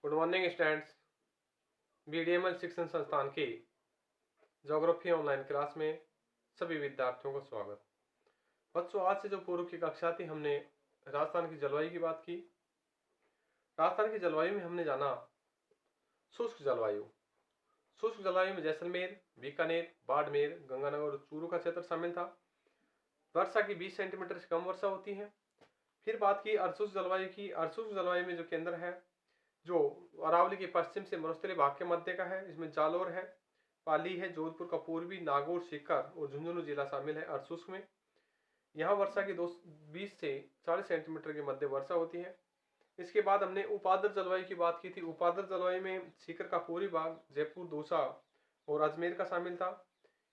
Good morning students. बीडीएमएल शिक्षण संस्थान की ज्योग्राफी ऑनलाइन क्लास में सभी विद्यार्थियों को स्वागत। बच्चों, आज से जो पूर्व की कक्षा थी हमने राजस्थान की जलवायु की बात की। राजस्थान की जलवायु में हमने जाना शुष्क जलवायु। शुष्क जलवायु में जैसलमेर, बीकानेर, बाड़मेर, गंगानगर और चूरू का क्षेत्र शामिल था। वर्षा की 20 सेंटीमीटर से कम वर्षा होती है। फिर बात की अर्धशुष्क जलवायु की। अर्धशुष्क जलवायु में जो केंद्र है जो अरावली के पश्चिम से मरुस्थलीय भाग के मध्य का है, इसमें जालोर है, पाली है, जोधपुर का पूर्वी, नागौर, सीकर और झुंझुनू जिला शामिल है अर्धशुष्क में। यहाँ वर्षा की 20 से 40 सेंटीमीटर के मध्य वर्षा होती है। इसके बाद हमने उपाद्र जलवायु की बात की थी। उपाद्र जलवायु में सीकर का पूर्वी भाग, जयपुर, दौसा और अजमेर का शामिल था।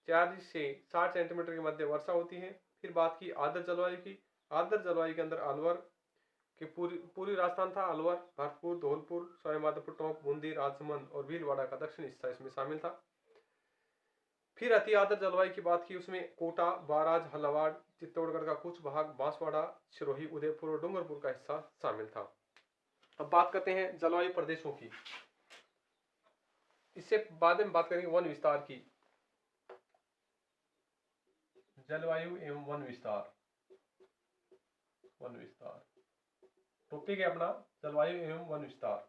40 से 60 सेंटीमीटर के मध्य वर्षा होती है। फिर बात की आर्द्र जलवायु की। आर्द्र जलवायु के अंदर अलवर कि पूरी राजस्थान था, अलवर, भरतपुर, धौलपुर, सवाईमाधोपुर, टोंक, बूंदी, राजसमंद और भीलवाड़ा का दक्षिण हिस्सा इसमें शामिल था। फिर अति आर्द्र जलवायु की बात की, उसमें कोटा, बाराज, हल्द्वार, चित्तौड़गढ़ का कुछ भाग, बांसवाड़ा, सिरोही, उदयपुर और डूंगरपुर का हिस्सा शामिल था। अब बात करते हैं जलवायु प्रदेशों की। इससे बाद में बात करेंगे वन विस्तार की। जलवायु एवं वन विस्तार। वन विस्तार टॉपिक है अपना जलवायु एवं वन विस्तार।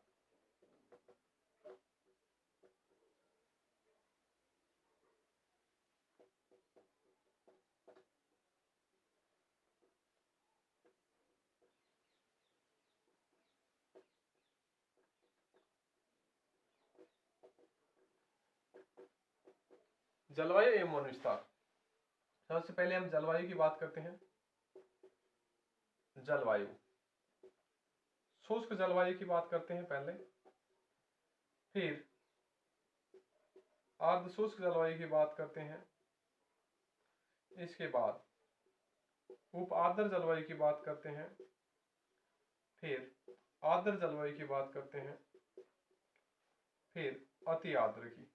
जलवायु एवं वन विस्तार। सबसे पहले हम जलवायु की बात करते हैं। जलवायु, शुष्क जलवायु की बात करते हैं पहले, फिर अर्ध शुष्क जलवायु की बात करते हैं, इसके बाद उप आर्द्र जलवायु की बात करते हैं, फिर आर्द्र जलवायु की बात करते हैं, फिर अति आर्द्र की,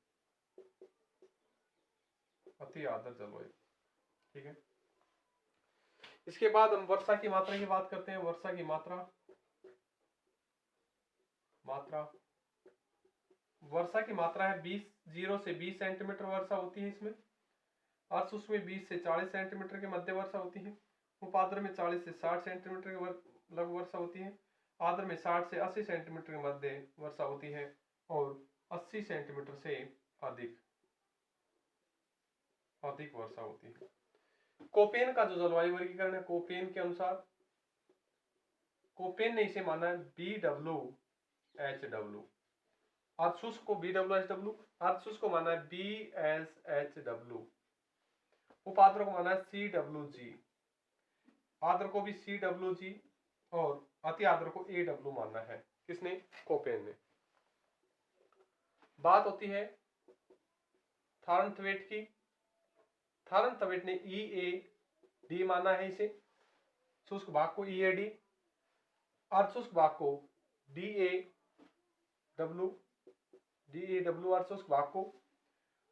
अति आर्द्र जलवायु। ठीक है। इसके बाद हम वर्षा की मात्रा की बात करते हैं। वर्षा की मात्रा वर्षा की मात्रा है 0 से 20 सेंटीमीटर वर्षा होती है इसमें। अर्धशुष्क में 20 से 40 सेंटीमीटर के मध्य वर्षा होती है। उपाद्र में 40 से 60 सेंटीमीटर के लगभग वर्षा होती है। आर्द्र में 60 से 80 सेंटीमीटर के मध्य वर्षा होती है और 80 सेंटीमीटर से अधिक वर्षा होती है। कोपेन का जो जलवायु वर्गीकरण है, कोपेन के अनुसार, कोपेन ने इसे माना है BWHW। अर्धशुष्क को BWHW, अर्धशुष्क को माना है BSHW, उपाद्र को माना है CWG, आर्द्र को भी CWG और अति आर्द्र को AW मानना है। किसने? कोपेन ने। बात होती है थारनथवेट की। थारनथवेट ने EAD माना है इसे, शुष्क भाग को EAD, अर्धशुष्क भाग को DAW अर्धशुष्क भाग को,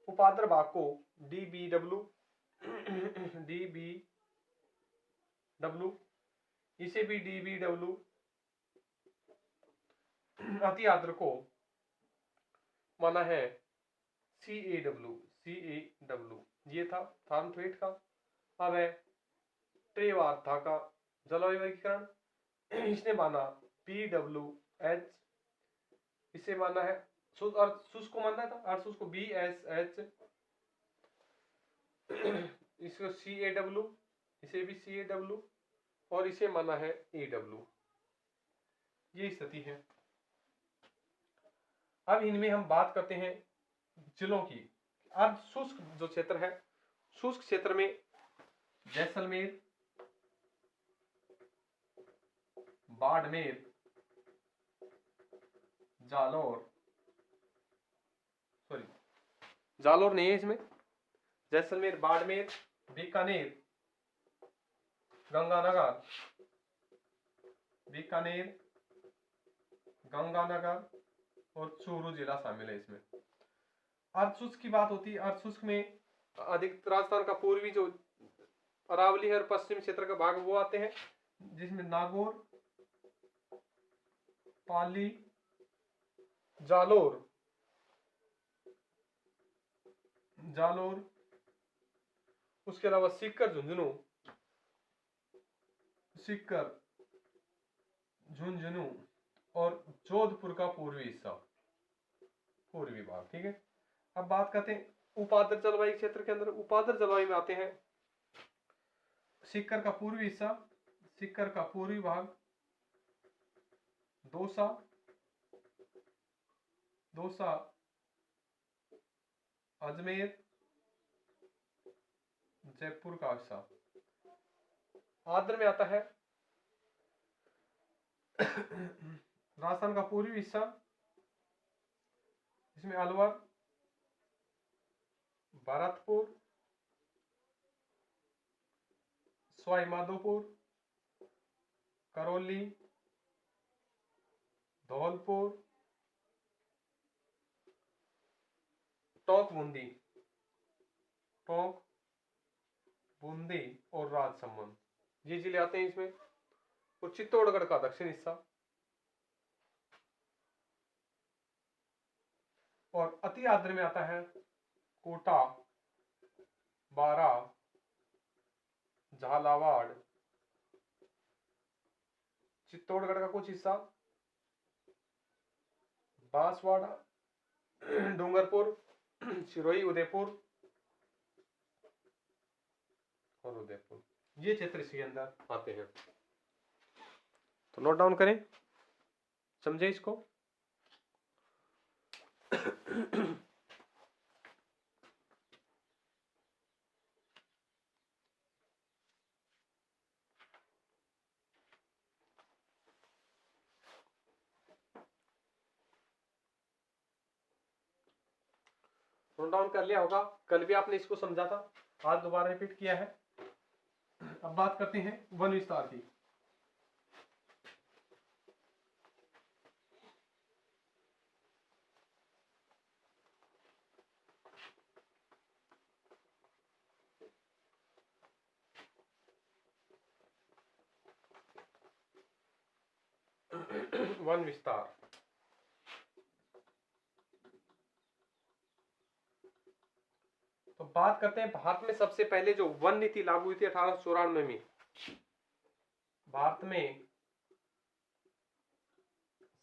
उपाद्र भाग को DBW इसे भी DBW, अति आर्द्र को माना है CAW। ये था थारनथवेट का। अब है ट्रेवार्था का जलवायु वर्गीकरण। इसने माना BWH, इसे माना है शुष्क को मानना था, अर्धशुष्क को BSH, इसको CAW, इसे भी CAW और इसे माना है AW। ये स्थिति है। अब इनमें हम बात करते हैं जिलों की। अर्ध शुष्क जो क्षेत्र है, शुष्क क्षेत्र में जैसलमेर, बाड़मेर, जालोर नहीं है इसमें, जैसलमेर, बाड़मेर, बीकानेर, गंगानगर और चूरू जिला शामिल है इसमें। अर्धशुष्क की बात होती है। अर्धशुष्क में अधिक राजस्थान का पूर्वी जो अरावली है और पश्चिम क्षेत्र का भाग वो आते हैं, जिसमें नागौर, पाली, जालोर, जालोर, उसके अलावा सीकर, झुंझुनू, सीकर, झुंझुनू और जोधपुर का पूर्वी हिस्सा, पूर्वी भाग। ठीक है, अब बात करते हैं उपाद्र जलवायु क्षेत्र के अंदर। उपाद्र जलवायु में आते हैं सीकर का पूर्वी हिस्सा, सीकर का पूर्वी भाग, दौसा, दौसा, अजमेर, जयपुर का हिस्सा। आर्द्र में आता है राजस्थान का पूर्वी हिस्सा, इसमें अलवर, भरतपुर, सवाई माधोपुर, करौली, धौलपुर, टोंक बूंदी, टोंक, बूंदी और राजसमंद, ये जिले आते हैं इसमें। और चित्तौड़गढ़ का दक्षिण हिस्सा। और अति आर्द्र में आता है कोटा, बारा, झालावाड़, चित्तौड़गढ़ का कुछ हिस्सा, बांसवाड़ा, डूंगरपुर, सिरोही, उदयपुर और उदयपुर, ये क्षेत्र इसके अंदर आते हैं। तो नोट डाउन करें, समझे इसको। नोट डाउन कर लिया होगा, कल भी आपने इसको समझा था, आज दोबारा रिपीट किया है। अब बात करते हैं वन विस्तार की। वन विस्तार, तो बात करते हैं भारत में सबसे पहले जो वन नीति लागू हुई थी 1894 में। भारत में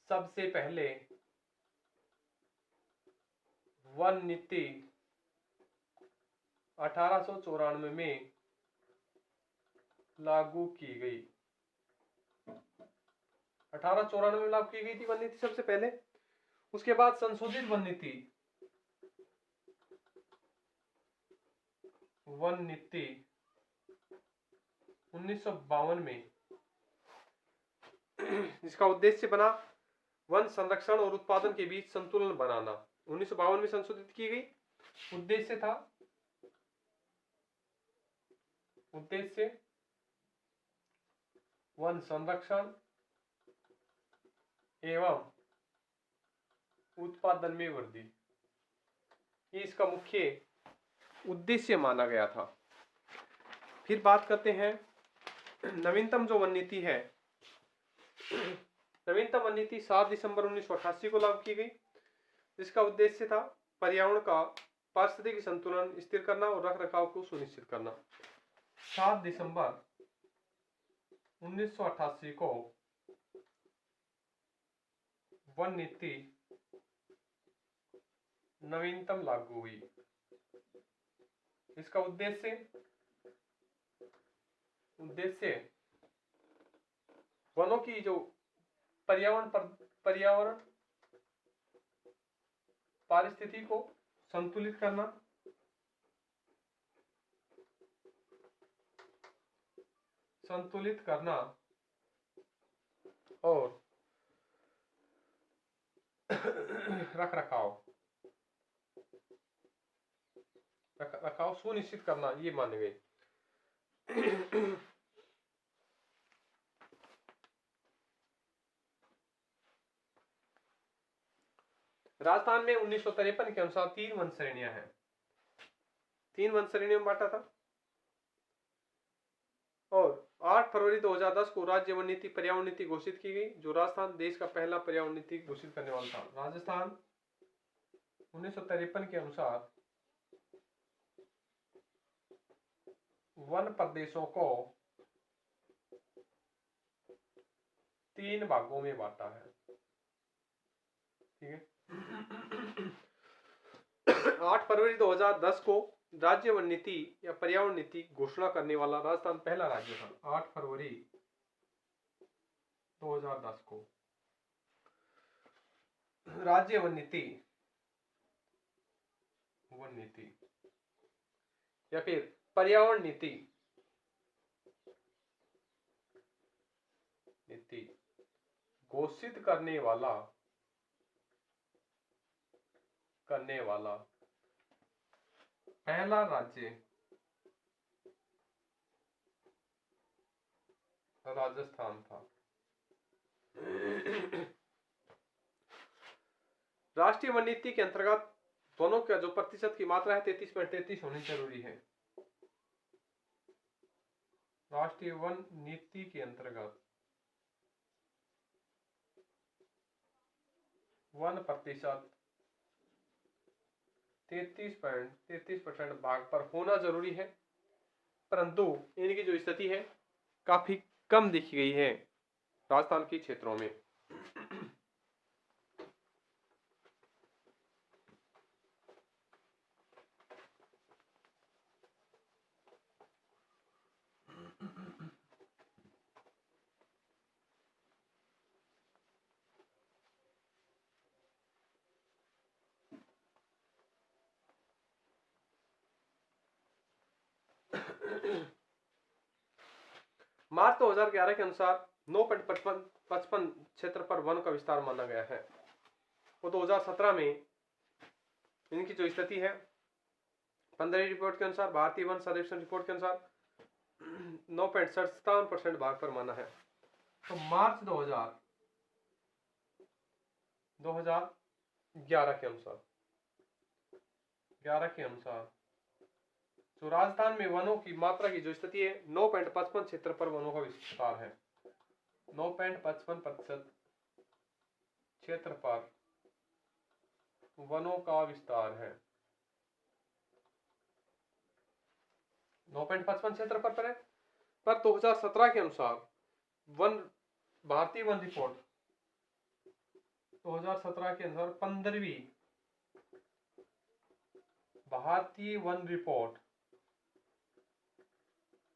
सबसे पहले वन नीति 1894 में लागू की गई। 1894 में लागू की गई थी वन नीति सबसे पहले। उसके बाद संशोधित वन नीति, वन नीति 1952 में, जिसका उद्देश्य बना वन संरक्षण और उत्पादन के बीच संतुलन बनाना। 1952 में संशोधित की गई। उद्देश्य था, उद्देश्य वन संरक्षण एवं उत्पादन में वृद्धि, ये इसका मुख्य उद्देश्य माना गया था। फिर बात करते हैं नवीनतम जो वन नीति है। नवीनतम वन नीति 7 दिसंबर 1988 को लागू की गई, जिसका उद्देश्य था पर्यावरण का पारिस्थितिक संतुलन स्थिर करना और रख रखाव को सुनिश्चित करना। 7 दिसंबर 1988 को वन नीति नवीनतम लागू हुई। इसका उद्देश्य वनों की जो पर्यावरण पारिस्थिति को संतुलित करना, और रख रखाव सुनिश्चित करना, ये माने गए। राजस्थान में 1953 के अनुसार 3 वन श्रेणियां हैं। 3 वन श्रेणियों में बांटा था। और 8 फरवरी 2010 को राज्य वन नीति पर्यावरण नीति घोषित की गई। जो राजस्थान देश का पहला पर्यावरण नीति घोषित करने वाला था। राजस्थान 1953 के अनुसार वन प्रदेशों को 3 भागों में बांटा है। ठीक है। 8 फरवरी 2010 को राज्य वन नीति या पर्यावरण नीति घोषणा करने वाला राजस्थान पहला राज्य था। 8 फरवरी 2010 को राज्य वन नीति या फिर पर्यावरण नीति घोषित करने वाला पहला राज्य राजस्थान था। राष्ट्रीय वन नीति के अंतर्गत वनों का जो प्रतिशत की मात्रा है 33.33 होनी जरूरी है। राष्ट्रीय वन नीति के अंतर्गत वन प्रतिशत 33% भाग पर होना जरूरी है, परंतु इनकी जो स्थिति है काफी कम देखी गई है राजस्थान के क्षेत्रों में। मार्च 2011 के अनुसार 9.55 क्षेत्र पर वन का विस्तार माना गया है। वो 2017 में इनकी जो स्थिति है 15वीं रिपोर्ट के अनुसार, भारतीय वन सर्वेक्षण रिपोर्ट के अनुसार 9.57% भाग पर माना है। तो मार्च 2011 के अनुसार तो राजस्थान में वनों की मात्रा की जो स्थिति है 9.55 क्षेत्र पर वनों का विस्तार है। 9.55% क्षेत्र पर वनों का विस्तार है। 9.55 क्षेत्र पर है। पर 2017 के अनुसार भारतीय वन रिपोर्ट 2017 के अनुसार 15वीं भारतीय वन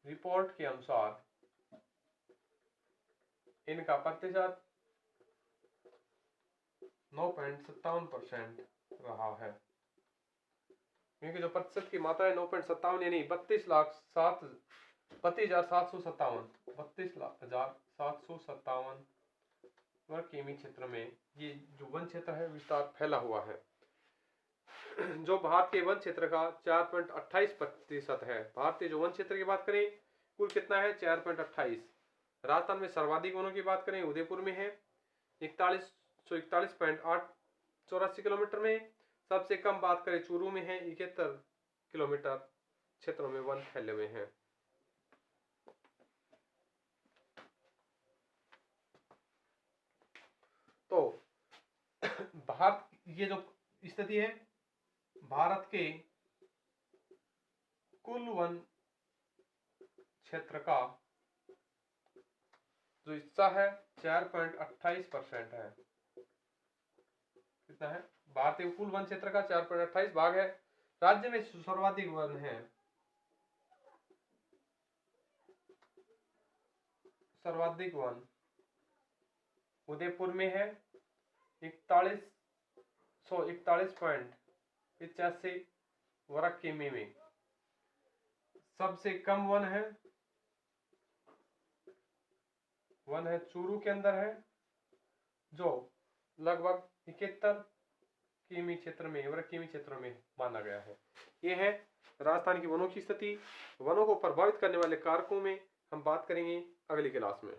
रिपोर्ट के अनुसार इनका प्रतिशत 9.57% रहा है। क्योंकि जो प्रतिशत की मात्रा है 9.57 यानी 32,757 वर्ग किमी क्षेत्र में ये जो वन क्षेत्र है विस्तार फैला हुआ है। जो भारत के वन क्षेत्र का 4.28% है। भारतीय जो वन क्षेत्र की बात करें कुल कितना है 4.28। राजस्थान में सर्वाधिक वनों की बात करें उदयपुर में है 41,884 किलोमीटर में। सबसे कम बात करें चूरू में है 71 किलोमीटर क्षेत्रों में वन फैले हुए हैं। तो भारत ये जो स्थिति है भारत के कुल वन क्षेत्र का जो हिस्सा है 4.28% है। कितना है भारतीय कुल वन क्षेत्र का 4.28 भाग है। राज्य में सर्वाधिक वन है उदयपुर में है 41,841.85 वर्ग किमी में। सबसे कम वन है चूरू के अंदर है जो लगभग 71 किमी क्षेत्र में वर्ग किमी क्षेत्रों में माना गया है। ये है राजस्थान की वनों की स्थिति। वनों को प्रभावित करने वाले कारकों में हम बात करेंगे अगली क्लास में।